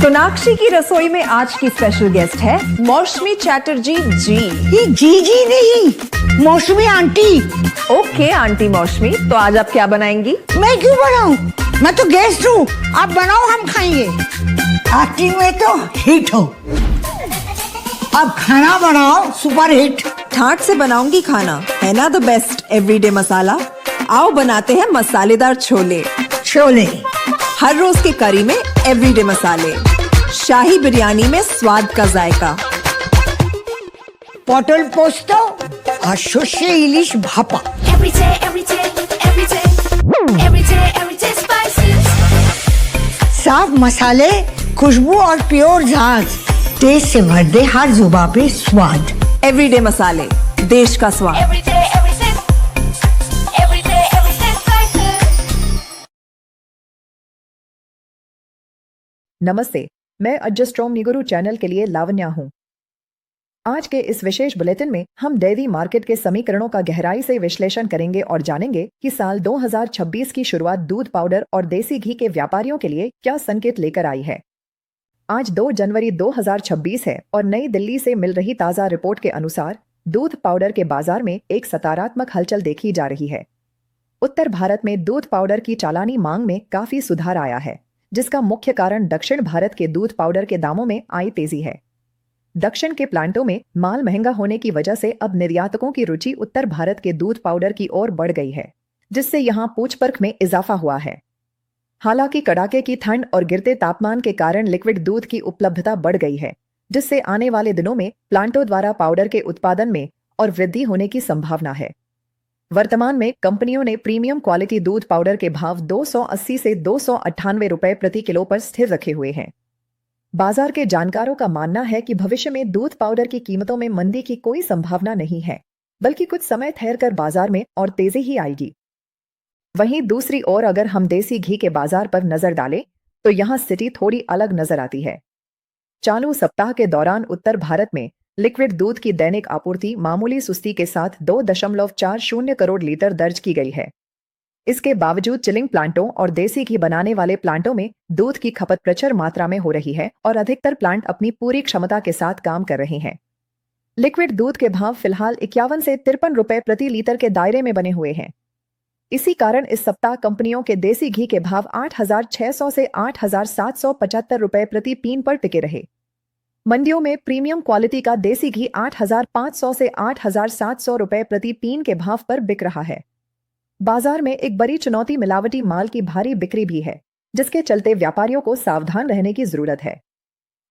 सोनाक्षी की रसोई में आज की स्पेशल गेस्ट है मौसमी चैटर्जी जी। ये जी नहीं, मौसमी आंटी। ओके आंटी मौसमी, तो आज आप क्या बनाएंगी? मैं क्यों बनाऊं? मैं तो गेस्ट हूँ, आप बनाओ हम खाएंगे। एक्टिंग में तो हिट हो, अब खाना बनाओ सुपर हिट। ठाट से बनाऊंगी खाना, है ना द बेस्ट एवरीडे मसाला। आओ बनाते हैं मसालेदार छोले। छोले हर रोज के करी में एवरीडे मसाले, शाही बिरयानी में स्वाद का जायका। পটল পোস্ত আর সর্ষে ইলিশ ভাপা। साफ मसाले, खुशबू और प्योर झाग, टेस्ट से भर दे हर जुबान पे स्वाद। एवरीडे मसाले, देश का स्वाद। नमस्ते, मैं अजस्ट्रोम निगुरु चैनल के लिए लावण्या हूँ। आज के इस विशेष बुलेटिन में हम डेयरी मार्केट के समीकरणों का गहराई से विश्लेषण करेंगे और जानेंगे कि साल 2026 की शुरुआत दूध पाउडर और देसी घी के व्यापारियों के लिए क्या संकेत लेकर आई है। आज 2 जनवरी 2026 है और नई दिल्ली से मिल रही ताज़ा रिपोर्ट के अनुसार दूध पाउडर के बाजार में एक सकारात्मक हलचल देखी जा रही है। उत्तर भारत में दूध पाउडर की चालानी मांग में काफी सुधार आया है, जिसका मुख्य कारण दक्षिण भारत के दूध पाउडर के दामों में आई तेजी है। दक्षिण के प्लांटों में माल महंगा होने की वजह से अब निर्यातकों की रुचि उत्तर भारत के दूध पाउडर की ओर बढ़ गई है, जिससे यहां पूछ परख में इजाफा हुआ है। हालांकि कड़ाके की ठंड और गिरते तापमान के कारण लिक्विड दूध की उपलब्धता बढ़ गई है, जिससे आने वाले दिनों में प्लांटों द्वारा पाउडर के उत्पादन में और वृद्धि होने की संभावना है। वर्तमान में कंपनियों ने प्रीमियम क्वालिटी दूध पाउडर के भाव 280 से 298 रुपए प्रति किलो पर स्थिर रखे हुए हैं। बाजार के जानकारों का मानना है कि भविष्य में दूध पाउडर की कीमतों में मंदी की कोई संभावना नहीं है, बल्कि कुछ समय ठहरकर बाजार में और तेजी ही आएगी। वहीं दूसरी ओर अगर हम देसी घी के बाजार पर नजर डालें तो यहां स्थिति थोड़ी अलग नजर आती है। चालू सप्ताह के दौरान उत्तर भारत में लिक्विड दूध की दैनिक आपूर्ति मामूली सुस्ती के साथ 2.40 करोड़ लीटर दर्ज की गई है। इसके बावजूद चिलिंग प्लांटों और देसी घी बनाने वाले प्लांटों में दूध की खपत प्रचुर मात्रा में हो रही है और अधिकतर प्लांट अपनी पूरी क्षमता के साथ काम कर रहे हैं। लिक्विड दूध के भाव फिलहाल 51 से 53 रुपए प्रति लीटर के दायरे में बने हुए हैं। इसी कारण इस सप्ताह कंपनियों के देसी घी के भाव 8,600 से 8,775 रुपए प्रति पीन पर टिके रहे। मंडियों में प्रीमियम क्वालिटी का देसी घी 8,500 से 8,700 रुपए प्रति पीन के भाव पर बिक रहा है। बाजार में एक बड़ी चुनौती मिलावटी माल की भारी बिक्री भी है, जिसके चलते व्यापारियों को सावधान रहने की जरूरत है।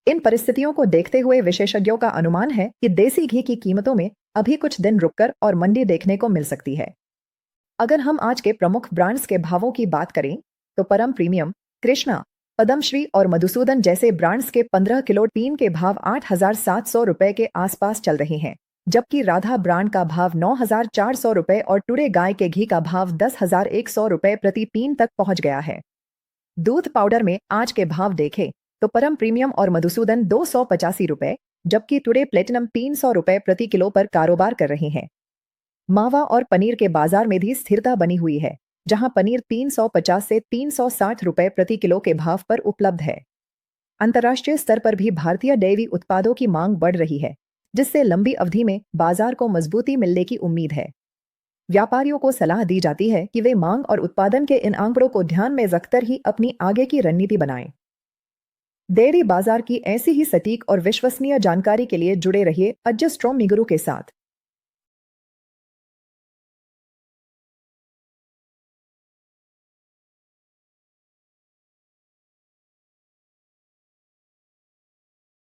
इन परिस्थितियों को देखते हुए विशेषज्ञों का अनुमान है कि देसी घी की कीमतों में अभी कुछ दिन रुककर और मंदी देखने को मिल सकती है। अगर हम आज के प्रमुख ब्रांड्स के भावों की बात करें तो परम प्रीमियम, कृष्णा, पद्मश्री और मधुसूदन जैसे ब्रांड्स के 15 किलो टीन के भाव 8,700 रुपए के आसपास चल रहे हैं, जबकि राधा ब्रांड का भाव 9,400 रुपए और टुडे गाय के घी का भाव 10,100 रुपए प्रति पीन तक पहुंच गया है। दूध पाउडर में आज के भाव देखें तो परम प्रीमियम और मधुसूदन 285 रुपए, जबकि टुडे प्लेटिनम 300 रुपए प्रति किलो पर कारोबार कर रहे हैं। मावा और पनीर के बाजार में भी स्थिरता बनी हुई है, जहां पनीर 350 से 360 रुपए प्रति किलो के भाव पर उपलब्ध है। अंतर्राष्ट्रीय स्तर पर भी भारतीय डेयरी उत्पादों की मांग बढ़ रही है, जिससे लंबी अवधि में बाजार को मजबूती मिलने की उम्मीद है। व्यापारियों को सलाह दी जाती है कि वे मांग और उत्पादन के इन आंकड़ों को ध्यान में रखकर ही अपनी आगे की रणनीति बनाएं। डेयरी बाजार की ऐसी ही सटीक और विश्वसनीय जानकारी के लिए जुड़े रहिए अजस्ट्रोम निगुरु के साथ।